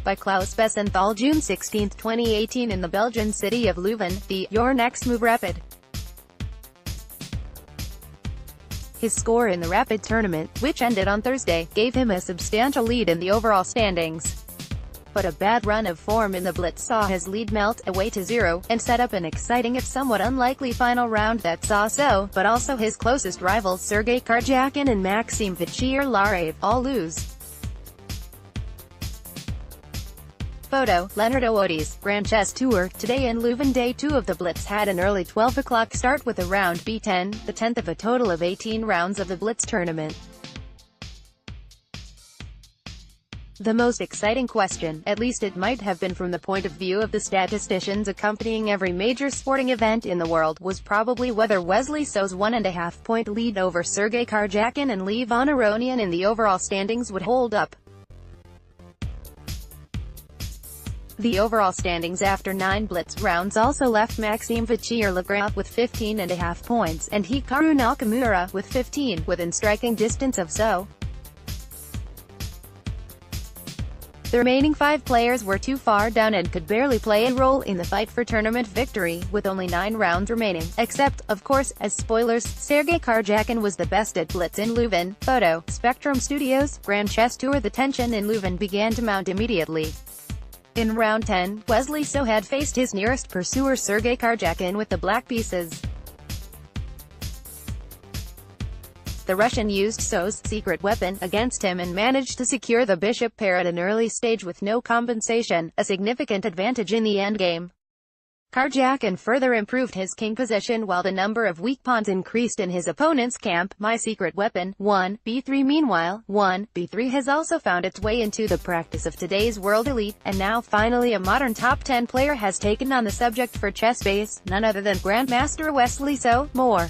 by Klaus Besenthal June 16, 2018 in the Belgian city of Leuven, the Your Next Move Rapid. His score in the Rapid tournament, which ended on Thursday, gave him a substantial lead in the overall standings. But a bad run of form in the Blitz saw his lead melt away to 0, and set up an exciting if somewhat unlikely final round that saw So, but also his closest rivals Sergey Karjakin and Maxime Vachier-Lawrave, all lose. Photo, Lenn. Grand Chess Tour. Today in Leuven, Day 2 of the Blitz had an early 12 o'clock start with a round B10, the 10th of a total of 18 rounds of the Blitz tournament. The most exciting question, at least it might have been from the point of view of the statisticians accompanying every major sporting event in the world, was probably whether Wesley So's 1.5-point lead over Sergey Karjakin and Leuven in the overall standings would hold up. The overall standings after 9 Blitz rounds also left Maxime Vachier-Lawrave with 15.5 points, and Hikaru Nakamura with 15, within striking distance of So. The remaining 5 players were too far down and could barely play a role in the fight for tournament victory, with only 9 rounds remaining, except, of course, as spoilers, Sergey Karjakin was the best at Blitz in Leuven. Photo, Spectrum Studios, Grand Chess Tour. The tension in Leuven began to mount immediately. In round 10, Wesley So had faced his nearest pursuer Sergey Karjakin with the black pieces. The Russian used So's secret weapon against him and managed to secure the bishop pair at an early stage with no compensation, a significant advantage in the endgame. Karjakin further improved his king position while the number of weak pawns increased in his opponent's camp. My secret weapon, 1b3. Meanwhile, 1b3 has also found its way into the practice of today's world elite, and now finally a modern top 10 player has taken on the subject for ChessBase, none other than Grandmaster Wesley So. More.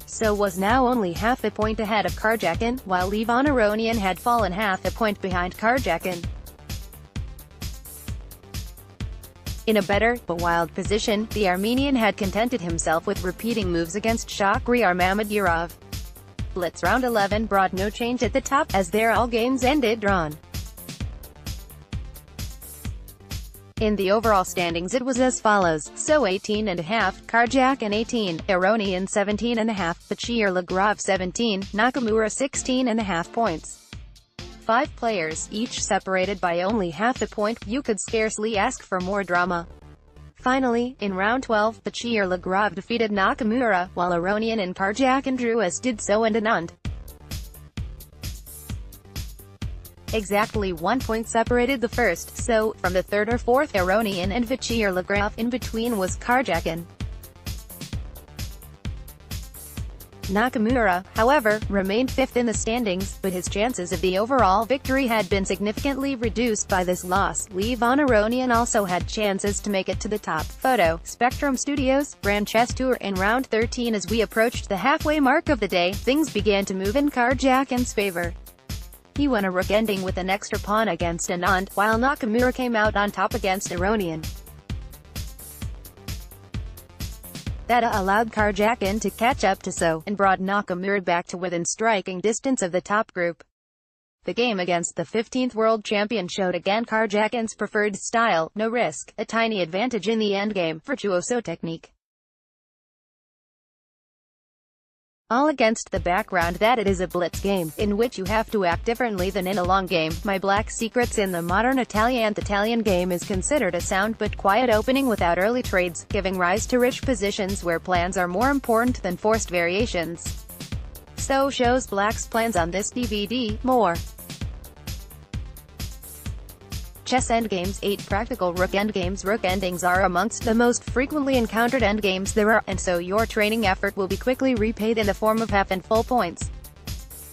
So was now only half a point ahead of Karjakin, while Leuven had fallen half a point behind Karjakin. In a better, but wild position, the Armenian had contented himself with repeating moves against Shahryar Mamedyarov. Blitz round 11 brought no change at the top, as there all games ended drawn. In the overall standings it was as follows: So 18.5, Karjakin 18, Aronian 17.5, Vachier-Lawrave 17, Nakamura 16.5 points. 5 players, each separated by only half a point. You could scarcely ask for more drama. Finally, in round 12, Vachier-Lawrave defeated Nakamura, while Aronian and Karjakin drew as did So and Anand. Exactly 1 point separated the first So from the third or fourth Aronian and Vachier-Lawrave. In between was Karjakin. Nakamura, however, remained 5th in the standings, but his chances of the overall victory had been significantly reduced by this loss. Leuven also had chances to make it to the top. Photo, Spectrum Studios, Grand Chess Tour. In round 13, as we approached the halfway mark of the day, things began to move in Karjakin's favor. He won a rook ending with an extra pawn against Anand, while Nakamura came out on top against Aronian. That allowed Karjakin to catch up to So, and brought Nakamura back to within striking distance of the top group. The game against the 15th world champion showed again Karjakin's preferred style, no risk, a tiny advantage in the endgame, virtuoso technique. All against the background that it is a blitz game, in which you have to act differently than in a long game. My black secrets in the modern Italian game is considered a sound but quiet opening without early trades, giving rise to rich positions where plans are more important than forced variations. So shows black's plans on this DVD. More. Chess endgames. 8 practical rook endgames. Rook endings are amongst the most frequently encountered endgames there are, and so your training effort will be quickly repaid in the form of half and full points.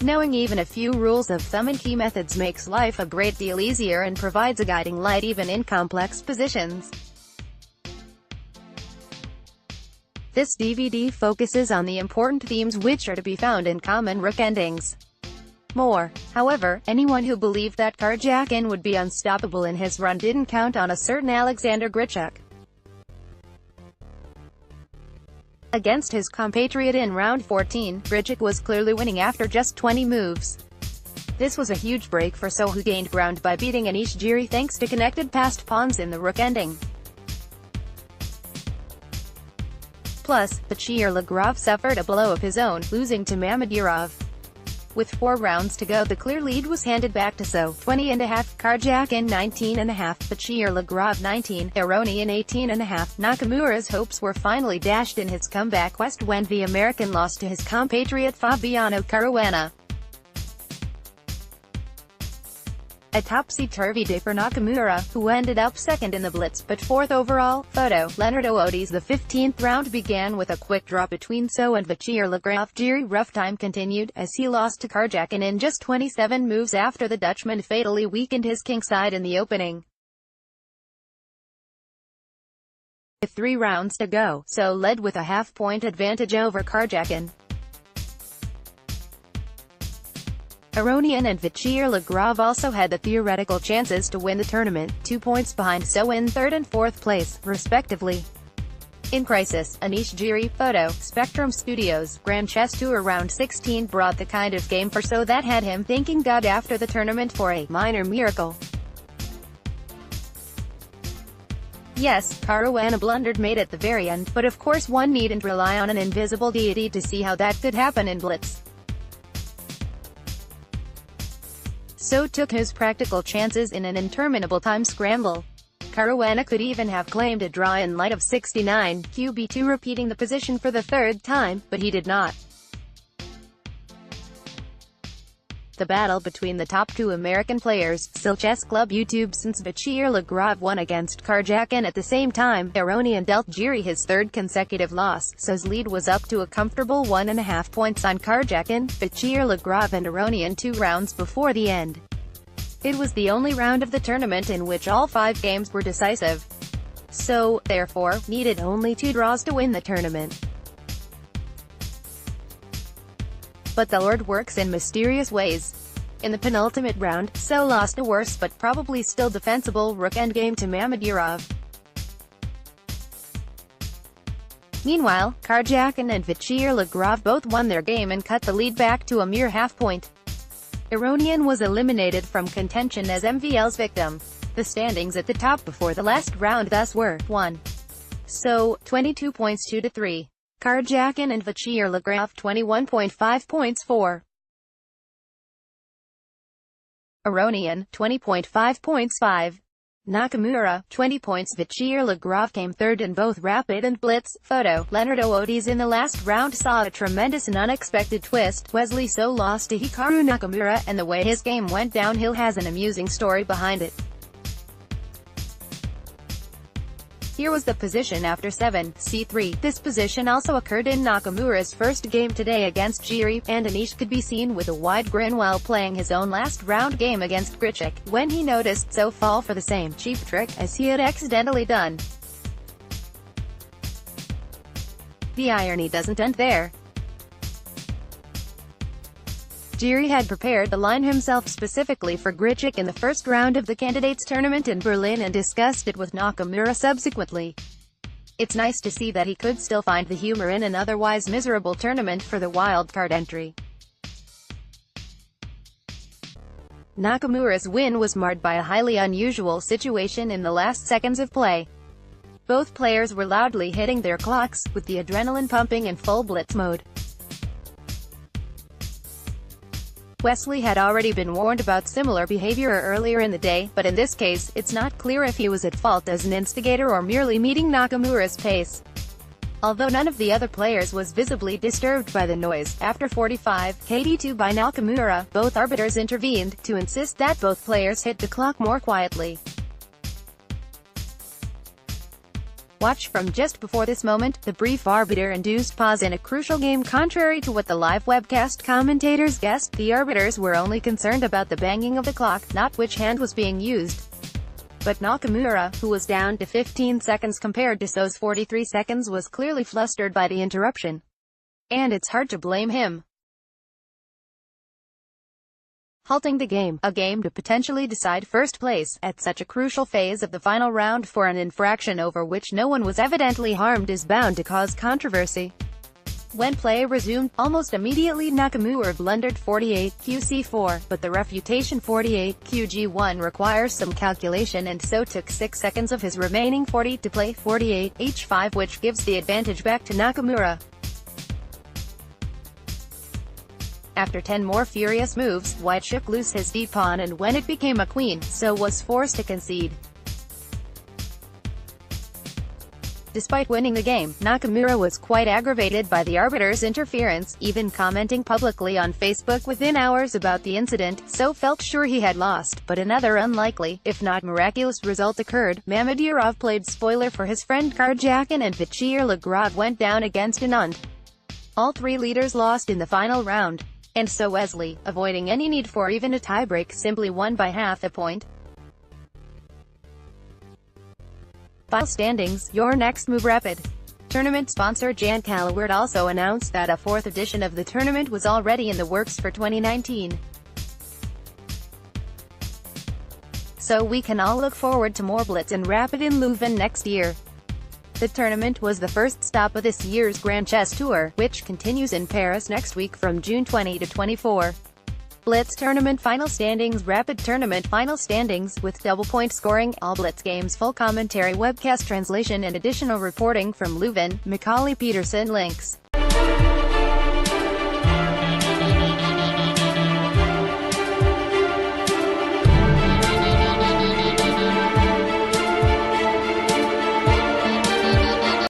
Knowing even a few rules of thumb and key methods makes life a great deal easier and provides a guiding light even in complex positions. This DVD focuses on the important themes which are to be found in common rook endings. More. However, anyone who believed that Karjakin would be unstoppable in his run didn't count on a certain Alexander Grichuk. Against his compatriot in round 14, Grichuk was clearly winning after just 20 moves. This was a huge break for So, who gained ground by beating Anish Giri thanks to connected passed pawns in the rook ending. Plus, Vachier-Lawrave suffered a blow of his own, losing to Mamedyarov. With 4 rounds to go, the clear lead was handed back to So, 20.5, Karjakin 19.5, Vachier-Lawrave 19, Aronian 18.5. Nakamura's hopes were finally dashed in his comeback quest when the American lost to his compatriot Fabiano Caruana. A topsy-turvy day for Nakamura, who ended up second in the Blitz, but fourth overall. Photo, Leonard Otis. The 15th round began with a quick draw between So and Vachier-Lawrave. Giri rough time continued, as he lost to Karjakin in just 27 moves after the Dutchman fatally weakened his kingside in the opening. With 3 rounds to go, So led with a half-point advantage over Karjakin. Aronian and Vachier-Lawrave also had the theoretical chances to win the tournament, 2 points behind So in 3rd and 4th place, respectively. In crisis, Anish Giri. Photo, Spectrum Studios. Grand Chess Tour Round 16 brought the kind of game for So that had him thanking God after the tournament for a minor miracle. Yes, Caruana blundered mate at the very end, but of course one needn't rely on an invisible deity to see how that could happen in Blitz. So took his practical chances in an interminable time scramble. Caruana could even have claimed a draw in light of 69, QB2 repeating the position for the 3rd time, but he did not. The battle between the top 2 American players, still Chess Club YouTube since Vachier-Lawrave won against Karjakin at the same time. Aronian dealt Giri his 3rd consecutive loss, So's lead was up to a comfortable 1.5 points on Karjakin, Vachier-Lawrave and Aronian 2 rounds before the end. It was the only round of the tournament in which all 5 games were decisive. So, therefore, needed only 2 draws to win the tournament. But the Lord works in mysterious ways. In the penultimate round, So lost a worse but probably still defensible rook endgame to Mamedyarov. Meanwhile, Karjakin and Vachier-Lawrave both won their game and cut the lead back to a mere half-point. Aronian was eliminated from contention as MVL's victim. The standings at the top before the last round thus were: 1. So, 22 points 2-3. Karjakin and Vachier-Lawrave 21.5 points 4. Aronian, 20.5 points 5. Nakamura, 20 points. Vachier-Lawrave came 3rd in both Rapid and Blitz. Photo, Leonard Otis. In the last round saw a tremendous and unexpected twist. Wesley So lost to Hikaru Nakamura, and the way his game went downhill has an amusing story behind it. Here was the position after 7, c3. This position also occurred in Nakamura's first game today against Giri, and Anish could be seen with a wide grin while playing his own last round game against Grichuk, when he noticed So fall for the same cheap trick as he had accidentally done. The irony doesn't end there. Giri had prepared the line himself specifically for Grichuk in the first round of the candidates tournament in Berlin and discussed it with Nakamura subsequently. It's nice to see that he could still find the humor in an otherwise miserable tournament for the wildcard entry. Nakamura's win was marred by a highly unusual situation in the last seconds of play. Both players were loudly hitting their clocks, with the adrenaline pumping in full blitz mode. Wesley had already been warned about similar behavior earlier in the day, but in this case, it's not clear if he was at fault as an instigator or merely meeting Nakamura's pace. Although none of the other players was visibly disturbed by the noise, after 45, KD2 by Nakamura, both arbiters intervened, to insist that both players hit the clock more quietly. Watch from just before this moment, the brief arbiter-induced pause in a crucial game. Contrary to what the live webcast commentators guessed, the arbiters were only concerned about the banging of the clock, not which hand was being used. But Nakamura, who was down to 15 seconds compared to So's 43 seconds, was clearly flustered by the interruption. And it's hard to blame him. Halting the game, a game to potentially decide first place, at such a crucial phase of the final round for an infraction over which no one was evidently harmed, is bound to cause controversy. When play resumed, almost immediately Nakamura blundered 48 QC4, but the refutation 48 QG1 requires some calculation and so took 6 seconds of his remaining 40 to play 48 H5, which gives the advantage back to Nakamura. After 10 more furious moves, White shook loose his d-pawn, and when it became a queen, So was forced to concede. Despite winning the game, Nakamura was quite aggravated by the arbiter's interference, even commenting publicly on Facebook within hours about the incident. So felt sure he had lost, but another unlikely, if not miraculous result occurred. Vachier-Lawrave played spoiler for his friend Karjakin, and Vachier-Lawrave went down against Anand. All three leaders lost in the final round. And so Wesley, avoiding any need for even a tiebreak, simply won by half a point. Final standings, your Next Move Rapid tournament sponsor Jan Callaward also announced that a 4th edition of the tournament was already in the works for 2019. So we can all look forward to more Blitz and Rapid in Leuven next year. The tournament was the first stop of this year's Grand Chess Tour, which continues in Paris next week from June 20 to 24. Blitz Tournament Final Standings, Rapid Tournament Final Standings, with double point scoring, all Blitz games, full commentary, webcast translation and additional reporting from Leuven. Macaulay Peterson links.